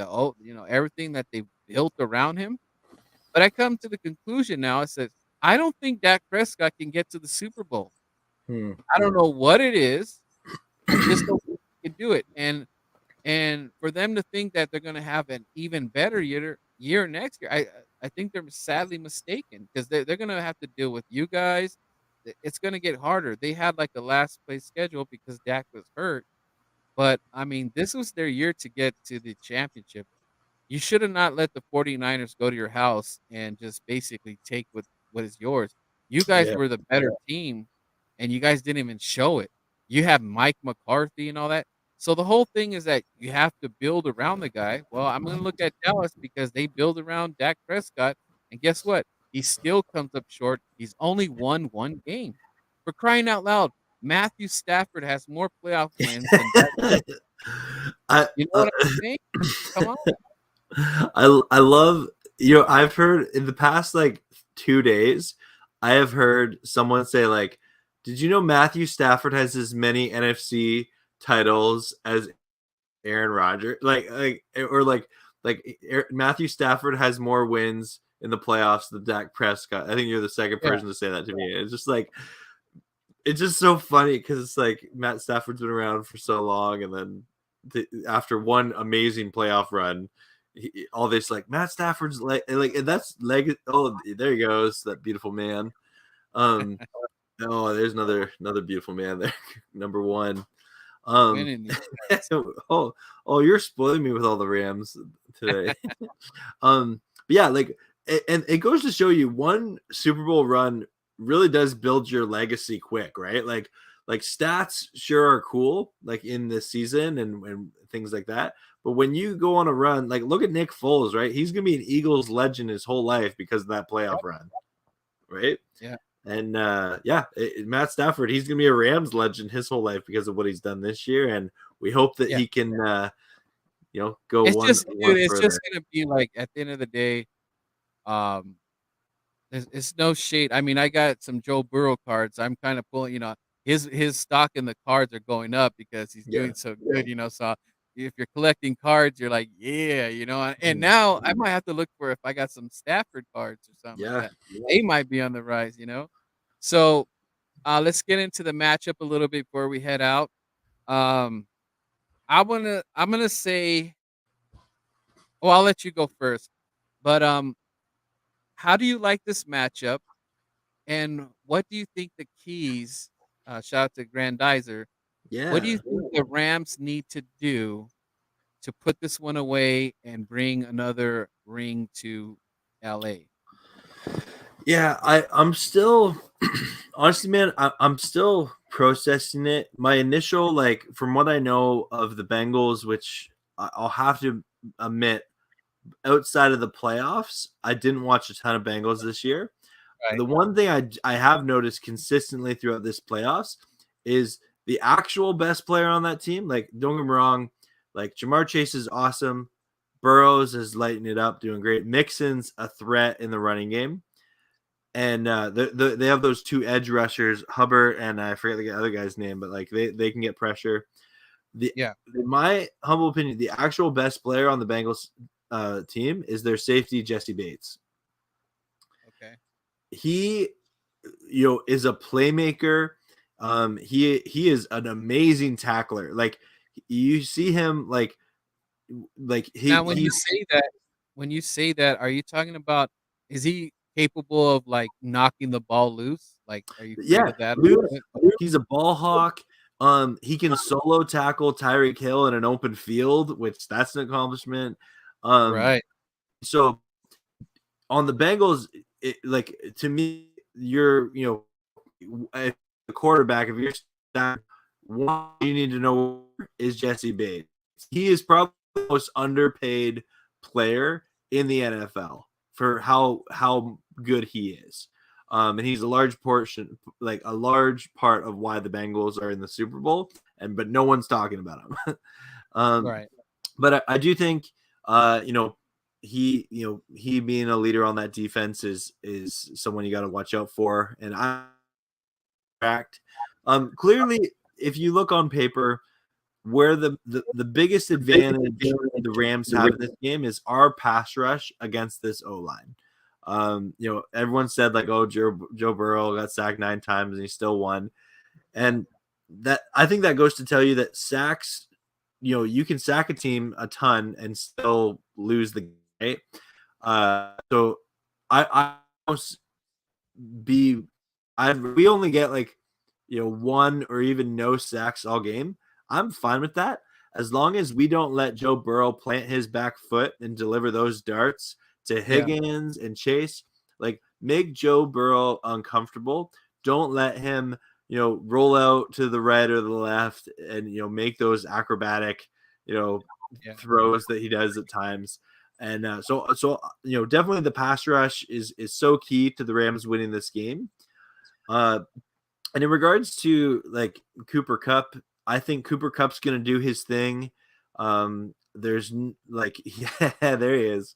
everything that they built around him? But I come to the conclusion now, I said, I don't think Dak Prescott can get to the Super Bowl. Hmm. I don't know what it is. I just don't think he can do it. And for them to think that they're gonna have an even better year next year, I think they're sadly mistaken because they're gonna have to deal with you guys. It's gonna get harder. They had like a last place schedule because Dak was hurt, but I mean, this was their year to get to the championship. You should have not let the 49ers go to your house and just basically take what is yours. You guys Yeah. were the better team, and you guys didn't even show it. You have Mike McCarthy and all that. So the whole thing is that you have to build around the guy. Well, I'm going to look at Dallas because they build around Dak Prescott, and guess what? He still comes up short. He's only won one game. For crying out loud, Matthew Stafford has more playoff wins than Dak Prescott. I You know what I'm saying? Come on. I love I've heard in the past like 2 days, I have heard someone say like, did you know Matthew Stafford has as many NFC titles as Aaron Rodgers? Matthew Stafford has more wins in the playoffs than Dak Prescott. I think you're the second Yeah. person to say that to me. It's just like it's just so funny because it's like Matt Stafford's been around for so long, and then after one amazing playoff run, all this like Matt Stafford's like and that's leg. Oh, there he goes, that beautiful man. Um, oh, there's another beautiful man there, number one. Winning these fights. Oh, you're spoiling me with all the Rams today. But yeah, like, and it goes to show you one Super Bowl run really does build your legacy quick, right? Like stats sure are cool, like in this season and things like that. But when you go on a run, like look at Nick Foles, right? He's gonna be an Eagles legend his whole life because of that playoff run, right? Yeah. And Matt Stafford, he's gonna be a Rams legend his whole life because of what he's done this year, and we hope that he can, go It's one just, dude, it's further. just gonna be like at the end of the day, um, it's no shade. I mean, I got some Joe Burrow cards. I'm kind of pulling, his stock in the cards are going up because he's Yeah. doing so good, So if you're collecting cards, you're like, yeah, And now I might have to look for if I got some Stafford cards or something like Yeah. that. They might be on the rise. So let's get into the matchup a little bit before we head out. Um, I'm gonna say, well, I'll let you go first. But how do you like this matchup? And what do you think the keys? Shout out to Grandizer. What do Yeah. you think the Rams need to do to put this one away and bring another ring to LA? Yeah, I'm still honestly, man, I'm still processing it. My initial, like, from what I know of the Bengals, which I'll have to admit, outside of the playoffs, I didn't watch a ton of Bengals this year. Right. The one thing I have noticed consistently throughout this playoffs is the actual best player on that team. Like, don't get me wrong, like Jamar Chase is awesome. Burrows is lighting it up, doing great. Mixon's a threat in the running game. And they have those two edge rushers, Hubbard and I forget the other guy's name, but like they can get pressure. Yeah. In my humble opinion, the actual best player on the Bengals team is their safety, Jesse Bates. Okay. He, is a playmaker. He is an amazing tackler. Like you see him, like Now, when you say that, are you talking about? Is he capable of like knocking the ball loose? Like, are you afraid yeah, of that? he's a ball hawk. He can solo tackle Tyreek Hill in an open field, which that's an accomplishment. Right. So on the Bengals, like to me, you're if the quarterback, if you're that one you need to know is Jesse Bates. He is probably the most underpaid player in the NFL for how good he is. And he's a large portion, like a large part of why the Bengals are in the Super Bowl, but no one's talking about him. um, Right. but I do think, uh, you know, he being a leader on that defense is someone you got to watch out for. And I fact, clearly, if you look on paper, where the biggest advantage the Rams have in this game is our pass rush against this O line. Everyone said like, oh, Joe Burrow got sacked 9 times and he still won, and that I think that goes to tell you that sacks, you can sack a team a ton and still lose the game. Right? So I almost be we only get like one or even no sacks all game. I'm fine with that as long as we don't let Joe Burrow plant his back foot and deliver those darts to Yeah. Higgins and Chase. Like, make Joe Burrow uncomfortable. Don't let him roll out to the right or the left and make those acrobatic throws that he does at times. And so definitely the pass rush is so key to the Rams winning this game. And in regards to like Cooper Kupp, I think Cooper Kupp's going to do his thing. There's like, yeah, there he is.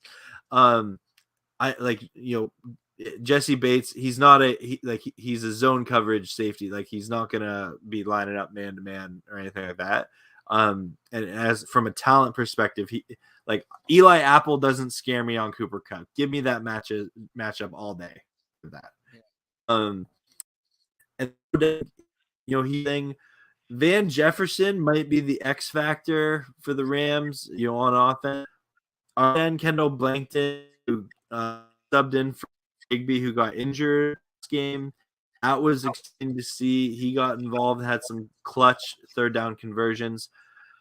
I like, Jesse Bates, he's not he's a zone coverage safety. Like, he's not going to be lining up man to man or anything like that. And as from a talent perspective, like Eli Apple doesn't scare me on Cooper Kupp. Give me that matchup all day for that. And he thing Van Jefferson might be the X factor for the Rams, on offense. And Kendall Blankton, who subbed in for Higby, who got injured this game. That was exciting to see. He got involved, had some clutch third down conversions.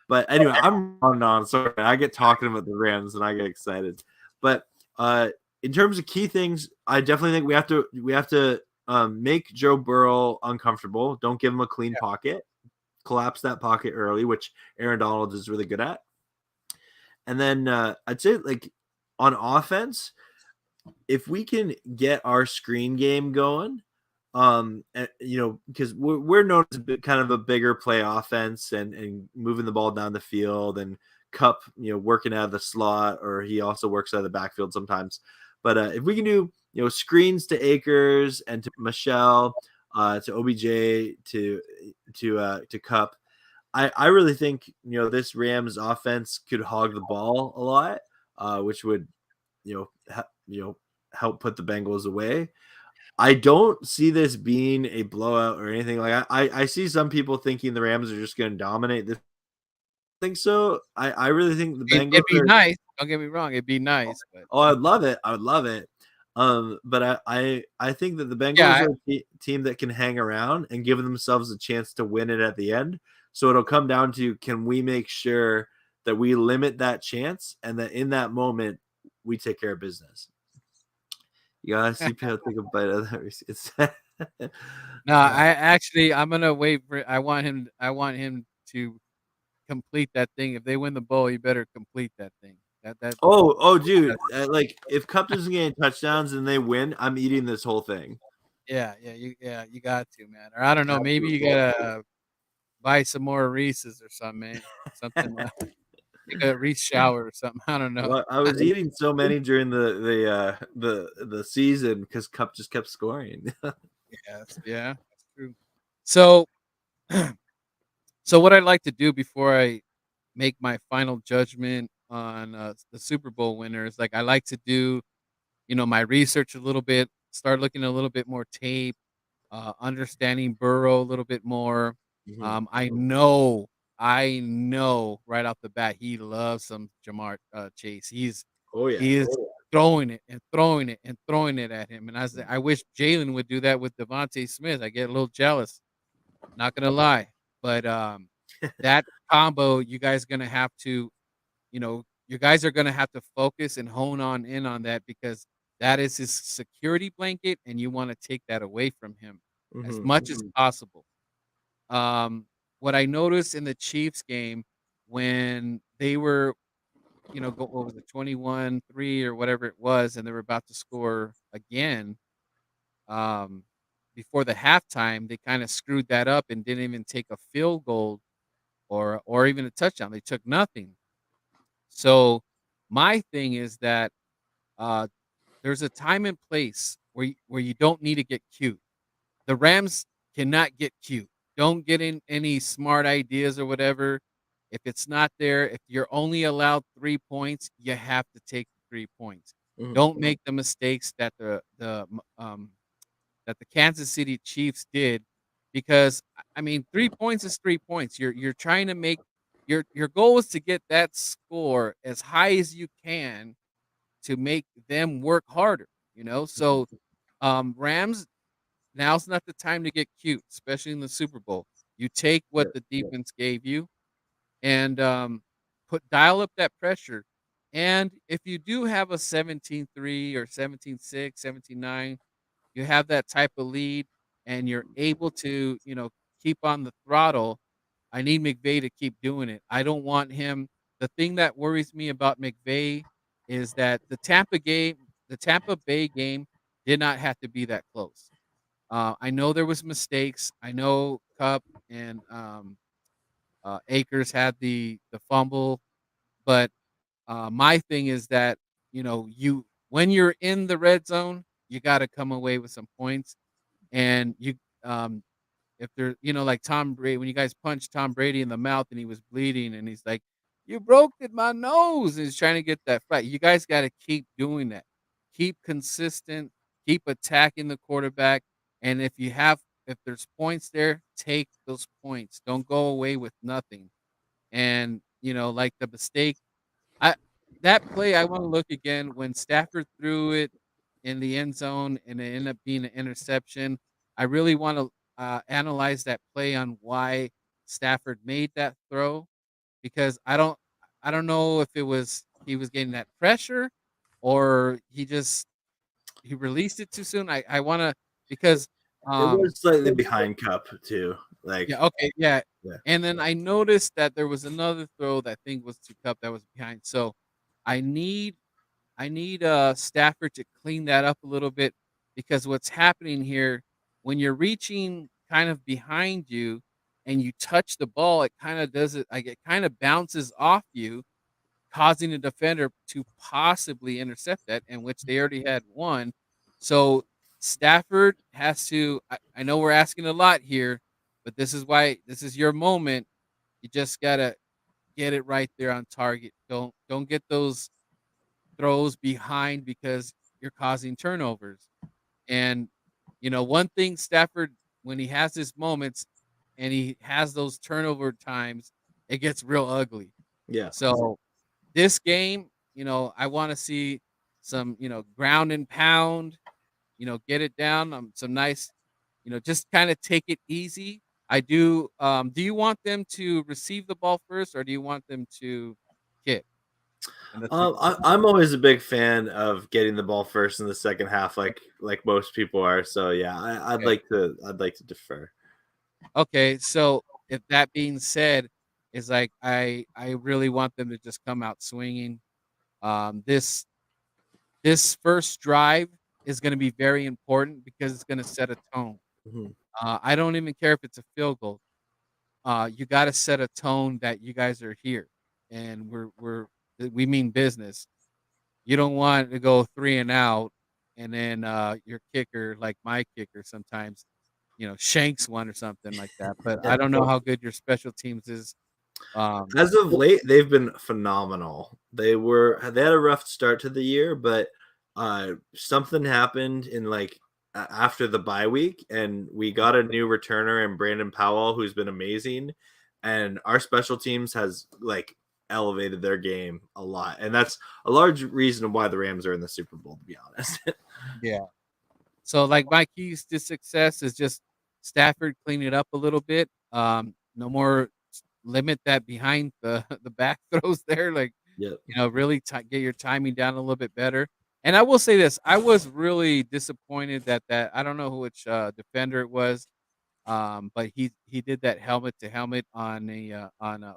But anyway, I'm on and on. Sorry, I get talking about the Rams and I get excited. But in terms of key things, I definitely think we have to make Joe Burrow uncomfortable. Don't give him a clean pocket. Collapse that pocket early, which Aaron Donald is really good at. And then I'd say, like, on offense, if we can get our screen game going, because we're known as kind of a bigger play offense and moving the ball down the field, and Kupp, working out of the slot, or he also works out of the backfield sometimes. But if we can do, screens to Akers and to Michelle, to OBJ, to Kupp, I really think this Rams offense could hog the ball a lot, which would help put the Bengals away. I don't see this being a blowout or anything. Like, I see some people thinking the Rams are just going to dominate this. I think so. I really think the Bengals It'd be nice. Don't get me wrong. It'd be nice. But I would love it. I would love it. But I think that the Bengals yeah, are a team that can hang around and give themselves a chance to win it at the end. So it'll come down to, can we make sure that we limit that chance and that in that moment we take care of business. You gotta see Payo take a bite of that. no, I'm gonna wait for. I want him to complete that thing. If they win the bowl, you better complete that thing. That. Dude! Like, if Kupp doesn't get any touchdowns and they win, I'm eating this whole thing. Yeah, you got to, man. Or I don't know, maybe you gotta buy some more Reese's or something, man. Something like a Reese shower or something. I don't know. Well, I was eating so many during the season because Kupp just kept scoring. Yes, yeah, that's true. So, so what I'd like to do before I make my final judgment on the Super Bowl winners, like, I like to do, my research a little bit, start looking a little bit more tape, understanding Burrow a little bit more. I know right off the bat he loves some Jamar Chase. Oh yeah, He is throwing it and throwing it and throwing it at him. And I wish Jalen would do that with Devontae Smith. I get a little jealous. Not gonna lie, but that combo, you guys gonna have to, you guys are going to have to focus and hone on in on that because that is his security blanket, and you want to take that away from him as Hmm. much as possible. Um, what I noticed in the Chiefs game when they were, what was it, 21-3 or whatever it was, and they were about to score again, um, before the halftime, they kind of screwed that up and didn't even take a field goal or even a touchdown. They took nothing. So my thing is that uh, there's a time and place where you don't need to get cute. The Rams cannot get cute. Don't get in any smart ideas or whatever. If it's not there, if you're only allowed 3 points, you have to take the 3 points. Hmm. Don't make the mistakes that the Kansas City Chiefs did, because I mean 3 points is 3 points. You're trying to make your goal is to get that score as high as you can to make them work harder. So Rams, now's not the time to get cute, especially in the Super Bowl. You take what the defense gave you and put dial up that pressure. And if you do have a 17-3 or 17-6, 17-9, you have that type of lead and you're able to, keep on the throttle. I need McVay to keep doing it. I don't want him. The thing that worries me about McVay is that the Tampa Bay game did not have to be that close. I know there was mistakes. I know Cup and Akers had the fumble, but my thing is that you when you're in the red zone, you got to come away with some points, and um, if they're like Tom Brady, when you guys punched Tom Brady in the mouth and he was bleeding, and he's like, "You broke it, my nose," and he's trying to get that fight. You guys got to keep doing that. Keep consistent. Keep attacking the quarterback. And if there's points there, take those points. Don't go away with nothing. And like the mistake, I that play I want to look again when Stafford threw it in the end zone and it ended up being an interception. I really want to analyze that play on why Stafford made that throw, because I don't know if it was he was getting that pressure or he released it too soon. I want to, because It um was slightly behind Cup too. Like, yeah, okay, yeah. yeah, And then I noticed that there was another throw that I think was to Cup that was behind. So I need Stafford to clean that up a little bit, because what's happening here when you're reaching kind of behind you and you touch the ball, it kind of does it like it kind of bounces off you, causing a defender to possibly intercept that, in which they already had one. So Stafford has to. I know we're asking a lot here, but this is why this is your moment. You just gotta get it right there on target. Don't get those throws behind because you're causing turnovers. And one thing Stafford, when he has his moments and he has those turnover times, it gets real ugly. yeah. So this game, I want to see some, ground and pound, get it down, some nice, just kind of take it easy. I do. Do you want them to receive the ball first, or do you want them to kick in the Super Bowl? I'm always a big fan of getting the ball first in the second half, like most people are. So yeah, Okay. I'd like to defer. Okay, so if that being said, is like I really want them to just come out swinging. This first drive is going to be very important because it's going to set a tone. Mhm. I don't even care if it's a field goal. You got to set a tone that you guys are here, and we mean business. You don't want to go 3 and out, and then your kicker, like my kicker, sometimes shanks one or something like that. But Yeah. I don't know how good your special teams is. Um, As of late, they've been phenomenal. They had a rough start to the year, but something happened in after the bye week, and we got a new returner in Brandon Powell, who's been amazing, and our special teams has elevated their game a lot, and that's a large reason why the Rams are in the Super Bowl. To be honest, yeah. So like my keys to success is just Stafford clean it up a little bit. No more limit that behind the the back throws there. Like Yep. really get your timing down a little bit better. And I will say this, I was really disappointed that I don't know which defender it was, but he did that helmet to helmet on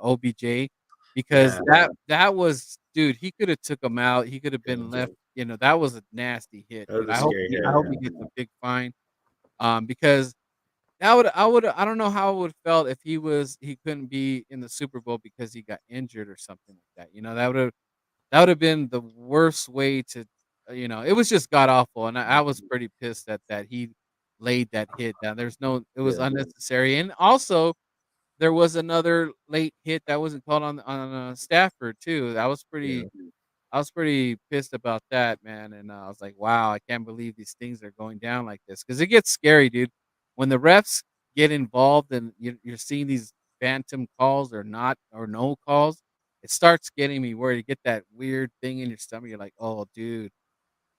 OBJ, because Yeah. that was, dude, he could have took him out. He could have been Yeah. left. That was a nasty hit, That dude. was a scary I hit. hope he gets a big fine. Because I don't know how it would have felt if he couldn't be in the Super Bowl because he got injured or something like that. That would have been the worst way to, it was just god awful, and I was pretty pissed that he laid that hit down. It was Yeah. unnecessary, and also there was another late hit that wasn't called on Stafford too. Yeah. I was pretty pissed about that, man, and I was like, "Wow, I can't believe these things are going down like this." Because it gets scary, dude. When the refs get involved and you're seeing these phantom calls or not or no calls, it starts getting me worried. You get that weird thing in your stomach. You're like, "Oh, dude,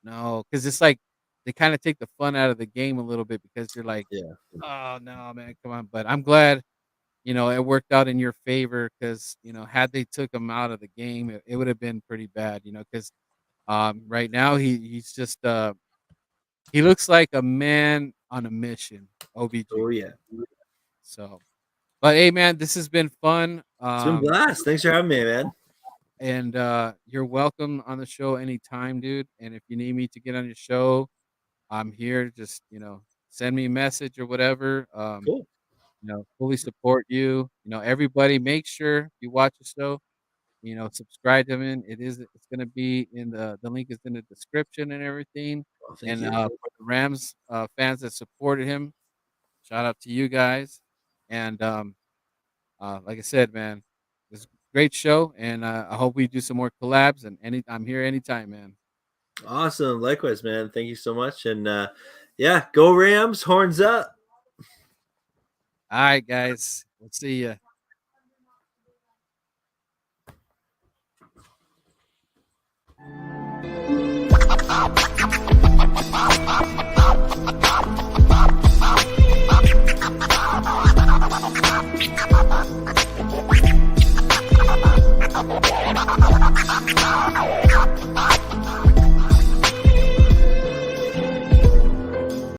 no," because it's like they kind of take the fun out of the game a little bit because you're like, Yeah. "Oh no, man, come on." But I'm glad it worked out in your favor because had they took him out of the game, it would have been pretty bad. Because right now he's just he looks like a man on a mission, Oh OBG. yeah. So, but hey, man, this has been fun. It's been a blast. Thanks for having me, man. And you're welcome on the show anytime, dude. And if you need me to get on your show, I'm here. Just send me a message or whatever. Cool. Fully support you. Everybody, make sure you watch the show. Subscribe to him. It's gonna be in the link is in the description and everything. Well, thank And you. for the Rams fans that supported him, shout out to you guys. And like I said, man, it's a great show, and I hope we do some more collabs. And I'm here anytime, man. Awesome. Likewise, man. Thank you so much. And yeah, go Rams, horns up. All right, guys. We'll see ya. Wow.